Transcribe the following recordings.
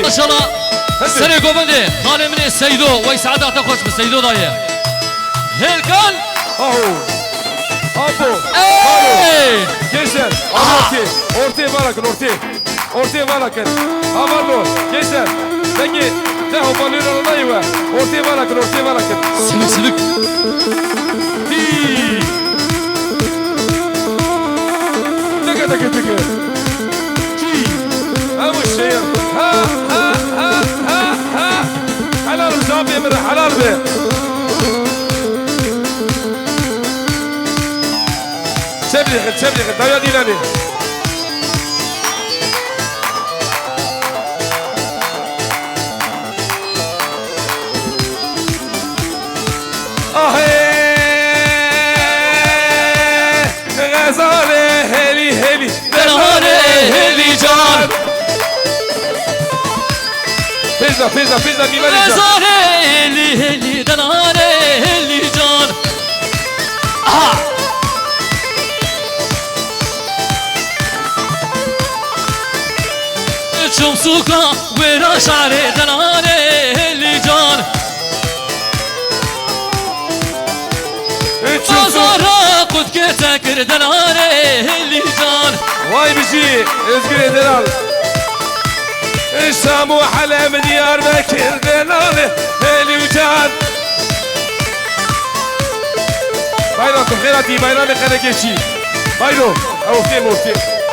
ما شاء الله سري قوبندي خالي من سيدو ويسعدها تخش بسيدو دايه هيركان Apo. Gençler. Ortaya bırakın ortaya. Ortaya bırakın. Amarlo. Gençler. Peki. Ne hoparlör olayı var. Ortaya bırakın. Sılık. Tıkı. Ama şey. Ha. Halal Rıza Bey Emre. Halal Bey. Çebliğin. Daya dilani. Gazale heli. Denhane heli can. Pizza mimari can. Gazale heli denhane heli can. Aha. شمسوكا ويرا شعري دناني اللي جان تزارا قد كتاكر دناني اللي جان Vay bizi Özgür Ederal. İstanbul Halem Diyarbakır Denali Heli Can. Bayrakım Herati Bayramı Karakeşi. Bayro. Ortaya.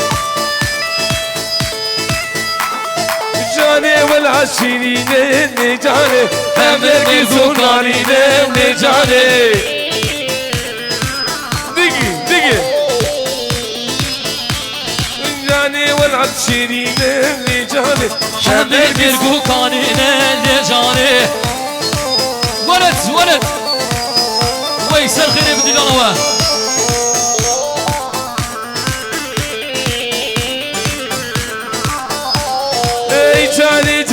Cane vel hasirine ne cane hem de zurnarine ne cane. Digi. Cane vel hasirine ne cane hem de bir kukanine ne cane. ولد ويسر خير بدي لنا Cane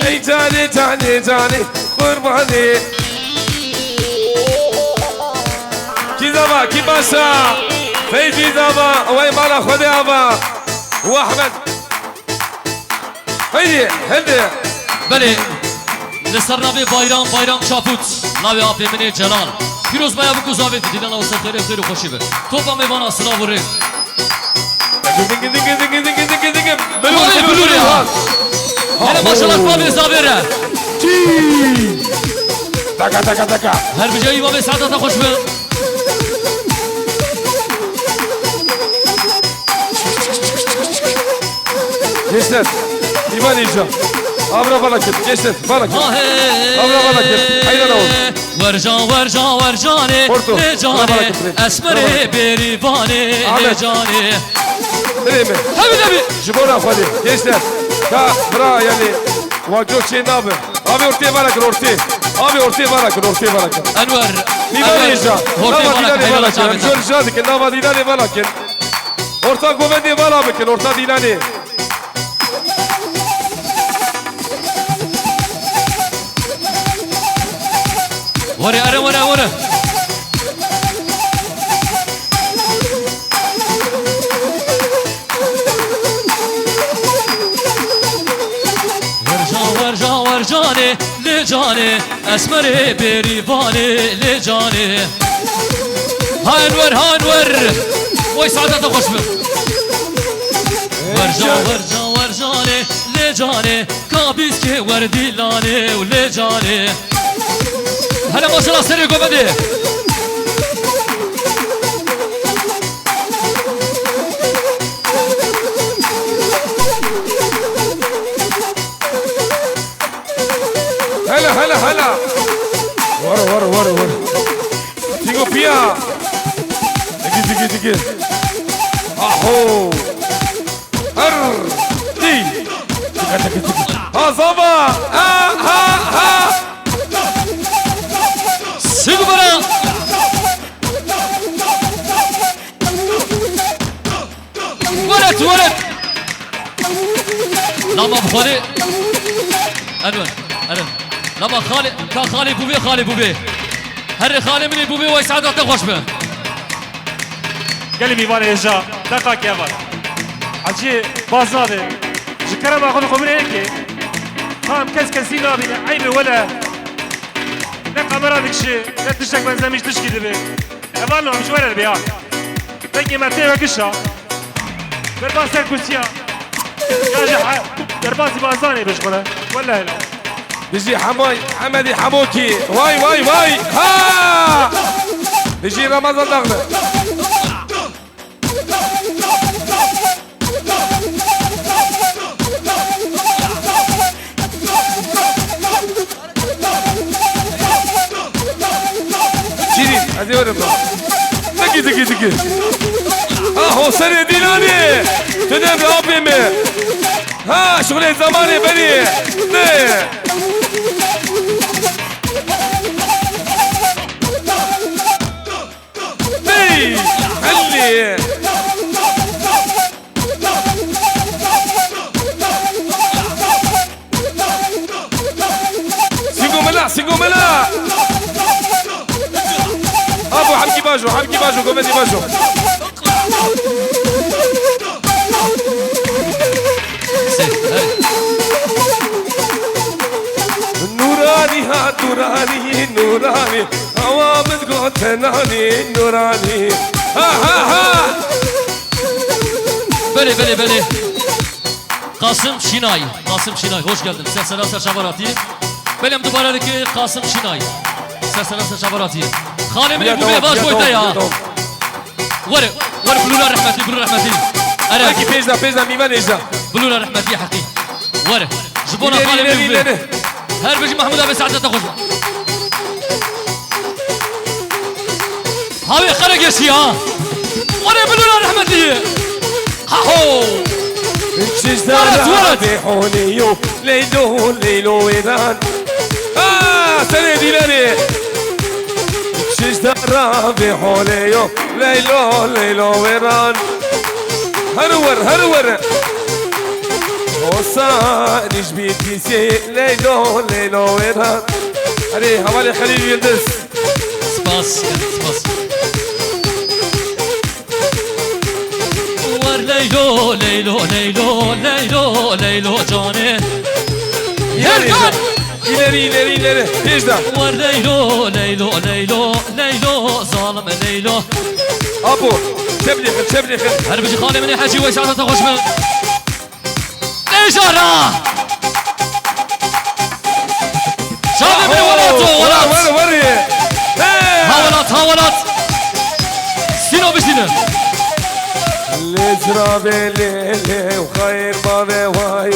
ey cane kurbanı. Kizaba kibasa Feyzi zaba vay mala khode aba و احمد هدي بله لسرنا به bayram شاپوت ناوی آفی منی جلال پیروز بایا بکو زاوید دیدن و سر خیر خوشی به توپا میوان اصلا وره بلور ya hele maşallah kuavi zavere Taka her bir şey ve saadete hoş be Gençler İman İca Abra balakit gençler balakit Abra balakit hayran ol Vercane ne cane esmeri berivane ne cane Nereye Tabii Jibora afali gençler Ka bra yani Vakyok şey ne abi Abi ortaya bırakın Abi ortaya bırakın Enver İman İca ortaya bırakın Şöyle şadik Nama dilani bırakın Orta govendi bırakın Orta dilani ورا ورجاني لجاني اسمري بريفاني لجاني هاي انور ويسعدها تخش به ورجاني لجاني كابيسكي وردي لاني ولجاني هلا ما شاء الله سريع قبدي هلا ورا تيجو بيا دقي اهو دي ها صبا ها سيجبرا ولد لما بخالي انور لما خالي بوبي هر خالي مني بوبي ويسعدها تخوش به قال لي ميوان اجا دقا كيفان حجي بازنادي شكرا ما أخذ خبري هيك خام كسكسي نابين عيب ولا لا كاميرا ديك شيء لا تشتك ما زميش تشكي دبي أبالو مش ولا البيع تجي ما تيجي كشة درباس الكوسيا يا جح درباس بازاني بشغله ولا هلا بيجي حمدي حموكي واي ها بيجي رمضان دغله شيرين هذه ورا دقي اهو سنة ديناني تدم ربي ها شغل زماني بني خلي سيقو ملا ابو حبكي باجو قومتي باجو نوراني ها نوراني عوامد قوتناني نوراني ها بله Kasım Şinay hoş geldin. Sesler Serçavarati. Benim dubaradaki Kasım Şinay. Sesler Serçavarati. Halimini bu bebaş boyda ya. Var bulular rahmeti. Ara ki pezda mivan ejda. bulular rahmeti haki. Var. Jibona halimini bu. Her bir Mahmud abi saadete hoş. Havi khara geçi ya. Var bulular rahmeti. Ha ho. الشجرة بحوليو ليلو ويران سنة ديلاني الشجرة بحوليو ليلو ويران هرور وصان جبيت كيسي ليلو ويران علي حوالي خليل يلدس سباس Leylo cane Yerkan İleri Pejda Var Leylo Zalim Leylo Abu Tebliğin Her bir halimini hacı ve saadete hoş mu Nejara Şabi beni valat Havalat Sino bisini Lezrabe lele Khayr babe vay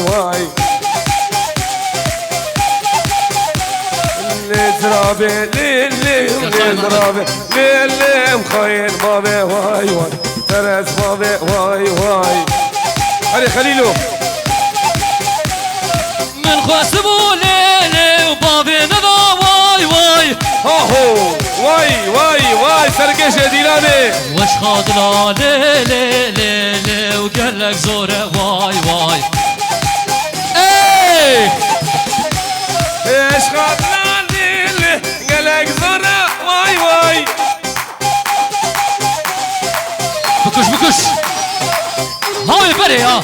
Lezrabe lele Khayr babe vay Teres babe vay Hadi Khalilu من خاسبو ليلي وبابي نضا واي هاهو واي سرقش ديلاني وش خاضنا ليلي وقال لك زوره واي ايه ايش خاطنا ليلي قال لك زوره واي بكش هاي بري ها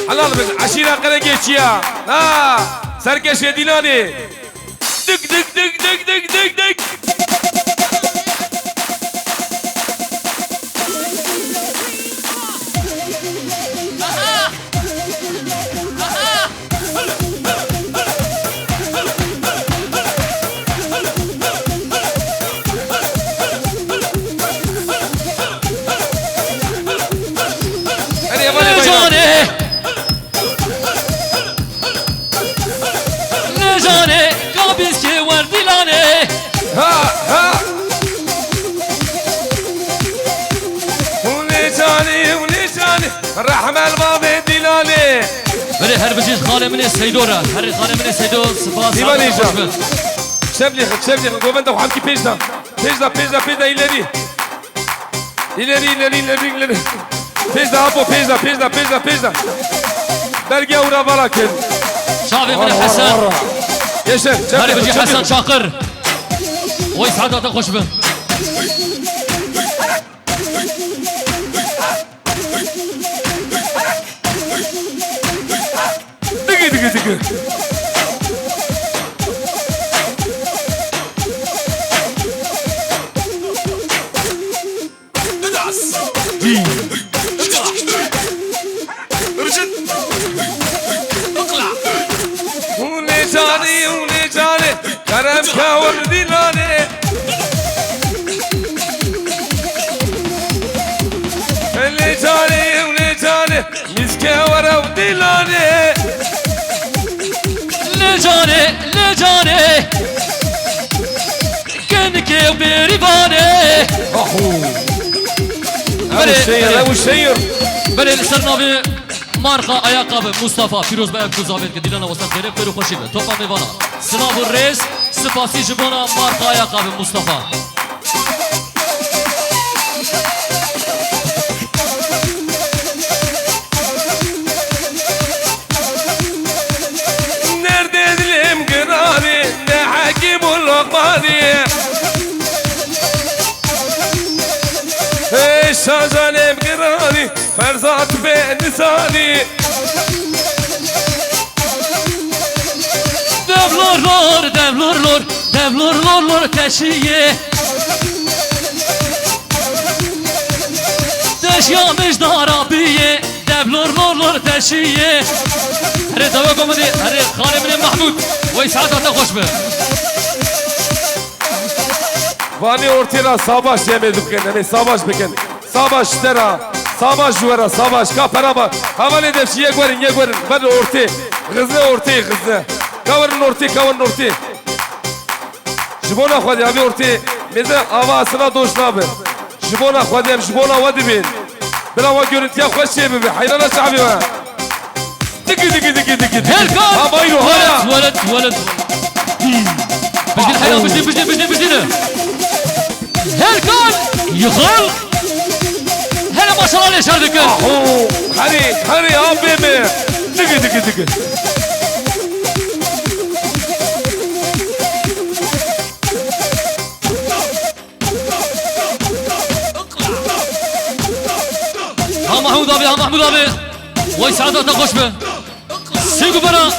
حلال بس عشيرة قرقيشيا سرقش ديلاني دق نجاني قابس كي وردلاني ها وليجاني رحمة البابي ديلاني بري هر بجيش خالي مني سيدورا هر خالي مني سيدو سباس ديوان إيجا شبلي قوم انت وحمكي بيجدا إلري بيجدا أبو بيجدا درجة ورا بلاكن شافي من حسن Gençler هاري بجي çabuk. حسن شاقر ويسعدها خوش به Dıgı dıgı dıgı. ولي جاني كرم كاور ديلاني ولي جاني مسكا ورا وديلاني لجاني كنك وبريباني ابو الشير ابو الشير بله سرنا به مارقا ayakkabı Mustafa Firoz Bey Kuzavet ki dilana vasat verip böyle hoşi be topa mevana sınavı reis spasi jibona marka ayakkabı Mustafa nerede dilim kırani ne hakim lokmani ey şazanem kırani ferzat be nisani devlorlar teşiye teşyamış darabiye devlorlar teşiye هري دواكم دي هري خالي بن محمود ويسعدها تخش به Vani ortaya savaş yemedik kendine savaş beken savaş tera savaş juvara savaş kapara bak havale devşi yegverin ben ortaya kızı ortaya kızı kavarın ortaya jibona khadi abi ortaya meze avasına doş nabe jibona khadi am jibona vadi bin bela va görüntüye hoş şey be hayrana şabi va dıgı هلكان ha bayro hala ولد بدي الحياة بدي هلكان يخل هلا ما شاء الله ليش هذيك hari abime dıgı ها محمود ابي ويسعدها تخش به سيقوا برا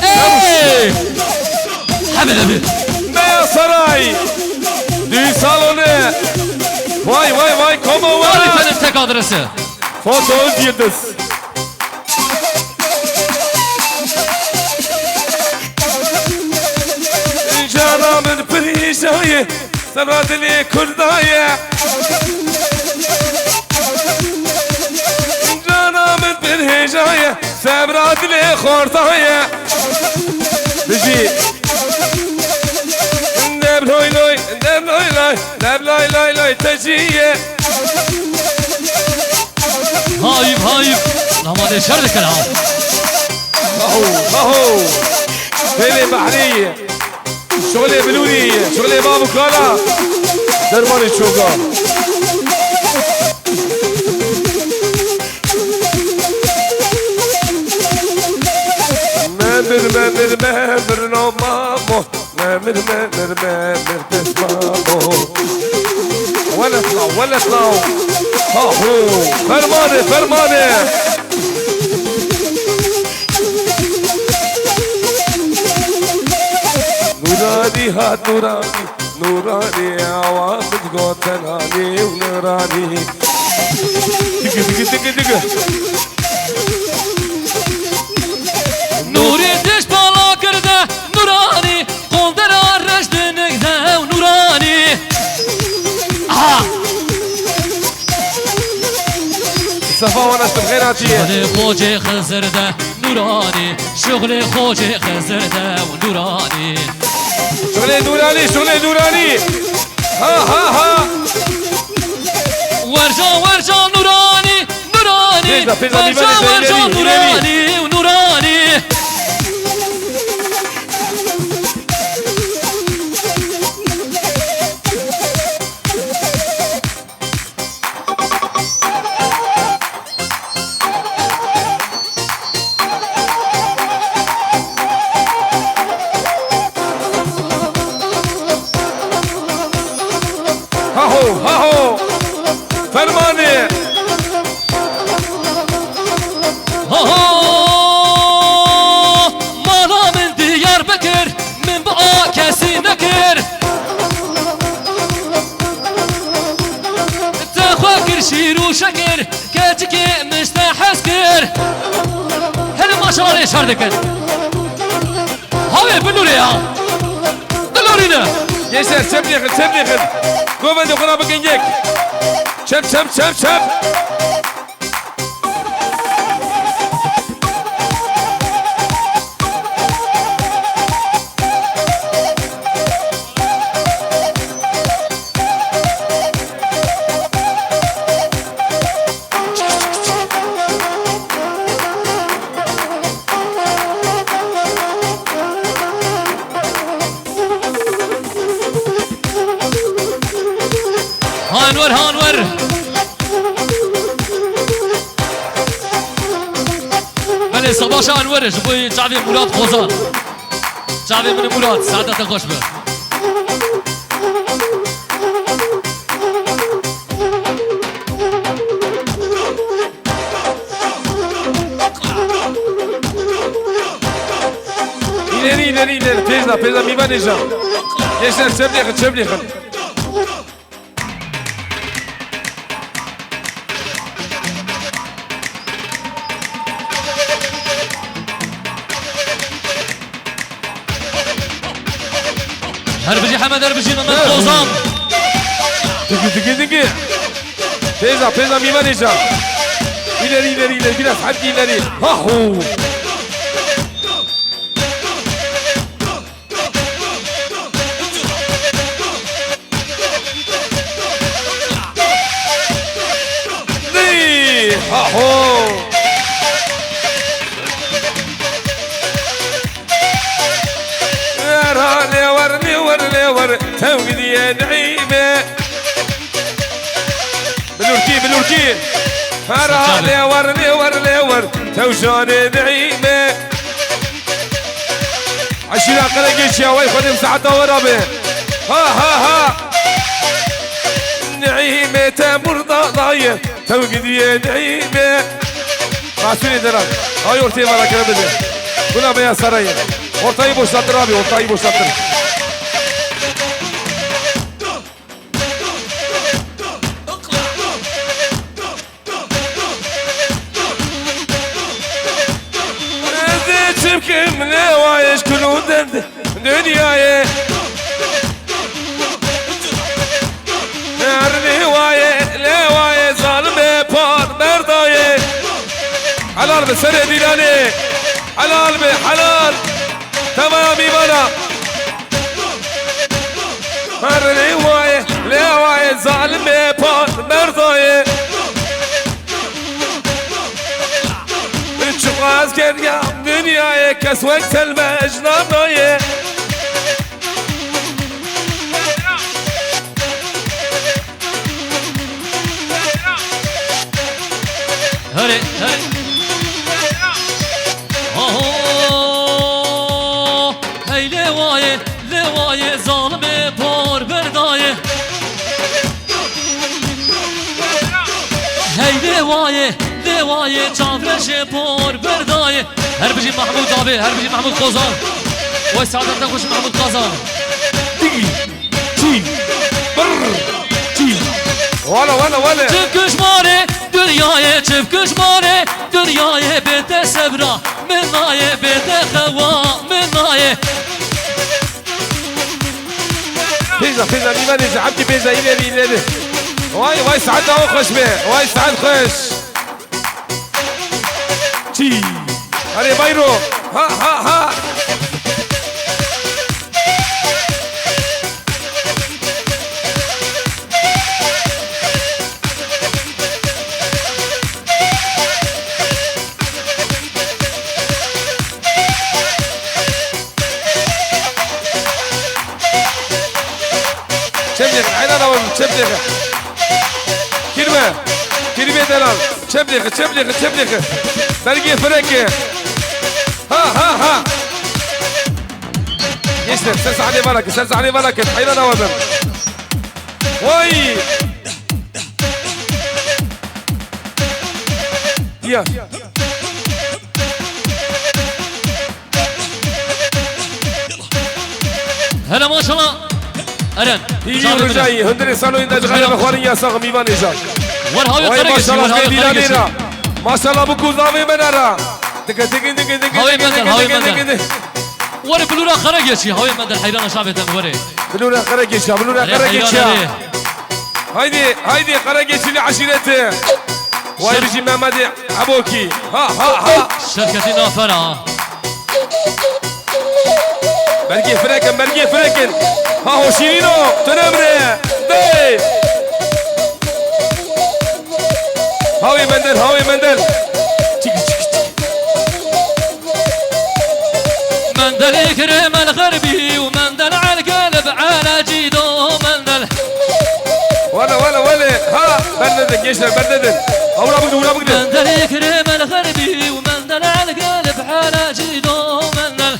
ايه حمد ابي Meya Saray düğün salonu vay koma var Harifenin tek adresi foto yıldız canımın perişayı sana dili kurdaya canımın perişayı sebra dili kortaya Biji Nebloy tejiye هايب لما دي شردك العام اهو فيلي بحرية شغلي بلونية شغلي بابو كالا درماني شوقا ممر نو مامو ممر تسمامو ولا اطلعوا اهو فرماني نوراني هات نوراني عوامد قوتناني ونوراني دق نوري دش بالا کرده نورانی قول در رشد نگده و نورانی صفا ونشت بخيراتي شغل خوجه خزرده نورانی شغل خوجه خزرده و نورانی شغلي دوراني ها ورجا نورانی فيزا ورجا نورانی و نورانی مالا من ديار بكر من بقى كاسي نكر تخوكر شير وشكر كاتكي مستحسكر هل ما شاء الله يشهر دكن هاوي بلوري يا دلورينا Gençler çöp yakın, çöp yakın. Kovan dokuna bakın yek. Çöp, çöp, çöp, çöp. هانور هانور بله صباش هانور جبوی جاوی مراد خوزان جاوی من مراد سعادت خوش به İleri, ileri, ileri. Teyze, teyze mivan ecam. Gençler çöp yakın, çöp yakın. هربجي حمد هربجي من خوزان Tıkı tıkı tıkı. Teyze, teyze mivan ecam. İleri, ileri, ileri. Biraz hadi ileri. Hahu. Ni, hahu. لور لور لور توقدي يا نعيمة بالوركي بالوركي هرا لور لور لور توجاني نعيمة عشرة قلقيش يا وي خدم ساعته ورابي ها ها ها نعيمة تمر ضاية توقدي يا نعيمة معسوني درك هاي ورتي مالك يا بدي كنا بيا سرايا ortayı boşalttır abi, ortayı boşalttır. Çipkim ne vayiş kuluden dünyaya ne vaye zalime par merdaye halal be sene dilane halal be halal تمام بنا هر رواية رواية ظالمة بان مرضاية تشغاز كريا دنياية كسوك سلمة اجناباية هري هري هی لوایه لوایه ظالم پار بردایه هی لوایه لوایه چاورش پار بردایه هر بجی محمود آبی هر بجی محمود خوزان وای سعادت نخوش محمود قازان دي تي بر تي ولا چفکش ماره دنیای چفکش ماره دنیای بده سبرا منایه بده خوا منایه بيزا بيزا ميمان يجي عبدي بيزا إلي إلي واي سعد أهو خش بيه واي سعد خش تي هري بايرو ها Çemlik, aynen alalım, çemlik. Kirme delal. Çemlik. Dergi freki. Ha. Gençler, ses Ali Valakit, aynen alalım. Vay. Ya. هلا ما شاء الله ارن يجي ورجعي هندري صالو إنت جعل بخوارين يا ساق ميوان إيجاد ور هاوي وای قرقشي ور ماشاءالله هاوي خیلی قرقشي لانینا ماشاءالله بکو زاوی منارا دک دک دک دک هاوي مندل هاوي دك مندل ور بلورا قرقشي هاوي مندل حيران شعبتن وري بلورا خرجيشا بلورا خرجيشا هايدي خرجيشي لعشيرته واي بيجي محمد ابوكي ها شركة نافرة بلقي فريكن ها هو شيرينو تنمره دي هاوي مندل مندل يكرم الغربي ومندل على القلب على جيدو مندل ولا ها بردن جيشنا بردن ولا بقدر مندل يكرم الغربي ومندل على القلب على جيدو مندل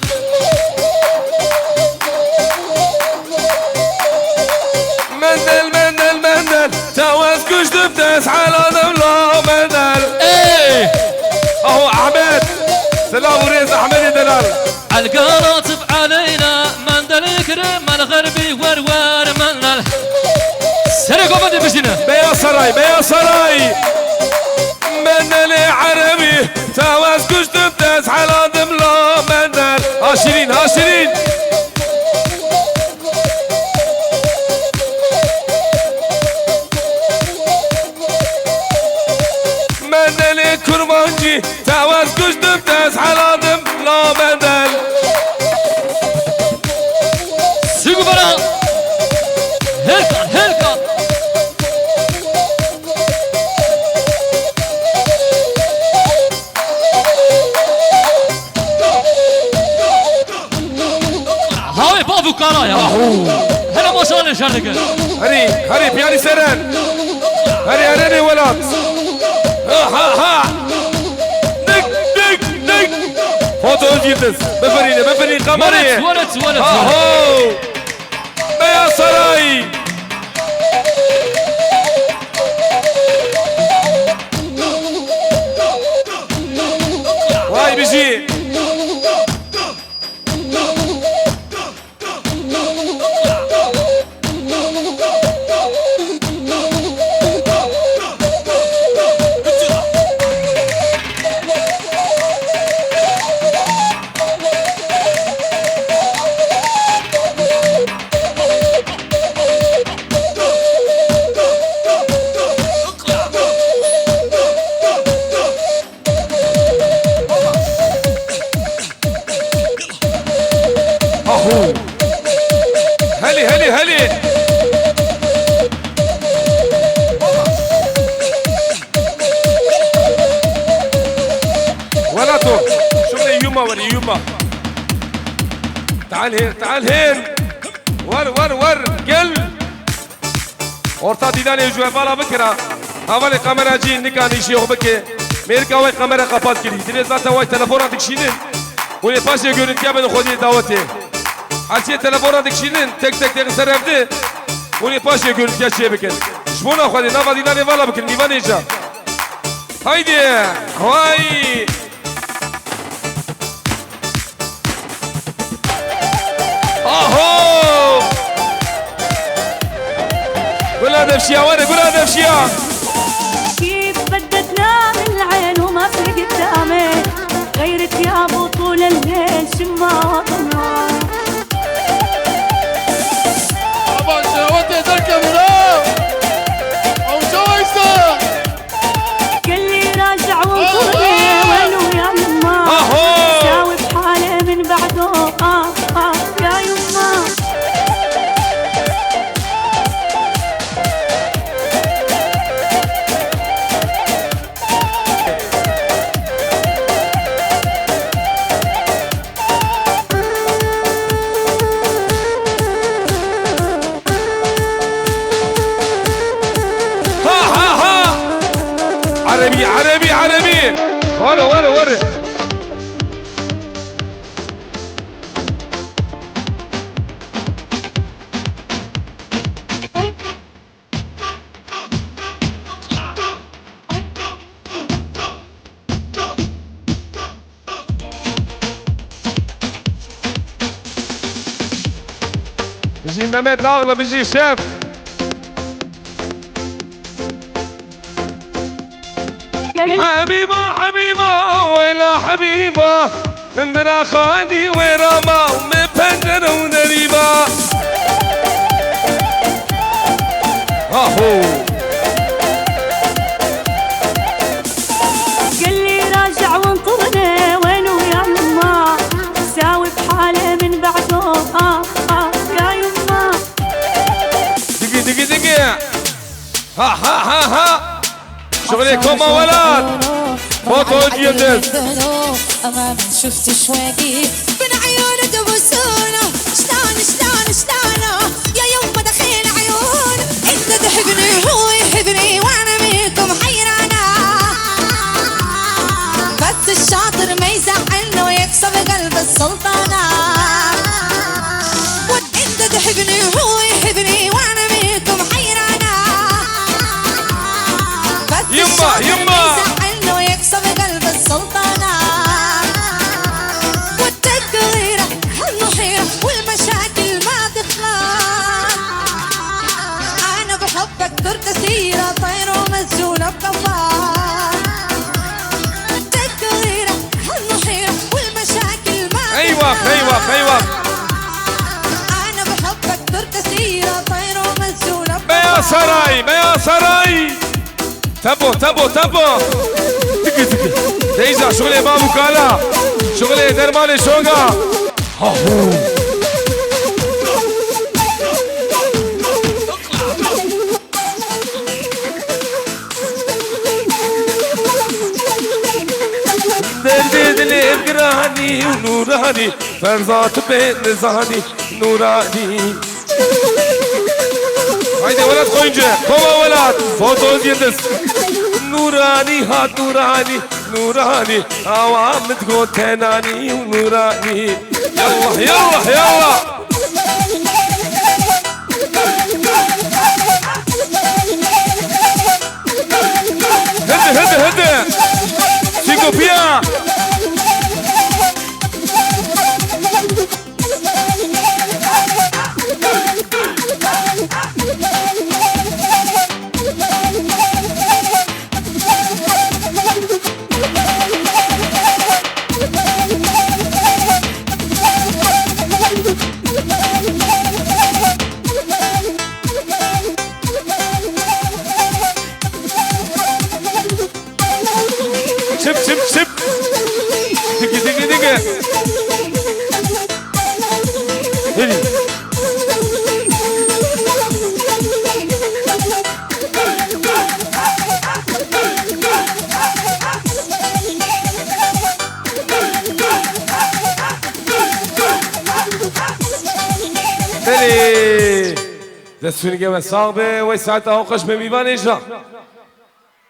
مندل تواز كشت بتسعى لنملا مندل ايه اهو احمد سلام وريز احمد دلال القراطب علينا مندل يكرم الغربي ورور مندل سرقوا بدي بجنة بيا سراي مندل عربي تواز كشت بتسعى لنملا مندل هاشرين مندل كرمانجي تواز كشت بتسعى لنملا مندل سيقوا برا هلكا هاوي بابو كارايا هلا ما شاء الله شارك هري بياني سرن هري ولاد ها دك فوتو الجيتس بفرين قمري ولد هو بيا سراي واي بيجي هلي ولاتو شغلي يوما تعال هين ور قل orta didane juvela bikira havale kamera cin nikani şey bike Amerika ve kamera kapat kiri dile zaten vay telefona dikşinin bunu paşa görüntüye ben khodi daveti Alçı telefona dikşinin tek serevdi bunu paşa görüntüye şey bikin şbuna khodi nava didane vala bikin nivan eja haydi vay اهو ولاد افشيا ولاد افشيا كيف بددنا من العين وما في قدامي غيرك يا ابو طول الليل شما وطنا طبعا شهوتي تركب نار او شويسه قال لي راجع وطولي وينو يا يما ساوي بحالي من بعده يا يما عربي ورا حاجي ممات الأغلب يجي شاف حبيبة حبيبة ولا حبيبة عندنا خالي ورما ومبندر ونريبة هاهو قلي راجع وانطرني وينو يا يما ساوي بحاله من بعده يا يما دقي دقي دقي ها ها ها ها شغلكم ولاد فوتو جيدس أمام شفت شواقي من عيونه تبصونه شلون يا يوم دخيل عيون انت تحبني هو يحبني وانا بيكم حيرانه بس الشاطر ما يزعلنا ويكسب قلب السلطانه انت تحبني هو يحبني وانا بيكم حيرانه بس الشاطر ما يزعلنا ويكسب قلب السلطانه والتقريره المحيره والمشاكل ما تخلص انا بحبك صرت سيره طير ومسجونه بقفاص التقريره المحيره والمشاكل ما ايوه ايوه انا بحبك صرت سيره طير ومسجونه بيا سراي تبو تقي ديجا شغلي بابو كالا شغلي درماني شوقا هاهو درد دلي اقراني ونوراني فرزات بين زاني نوراني هايدي ولد خوينجة كوما ولد فوتو زيدس نوراني هات نوراني عوام تقول تناني ونوراني يلا هدي سيكو بيا شب دقي هدي دسوني جوا صعبة وساعتها أوقش بميبان إيجا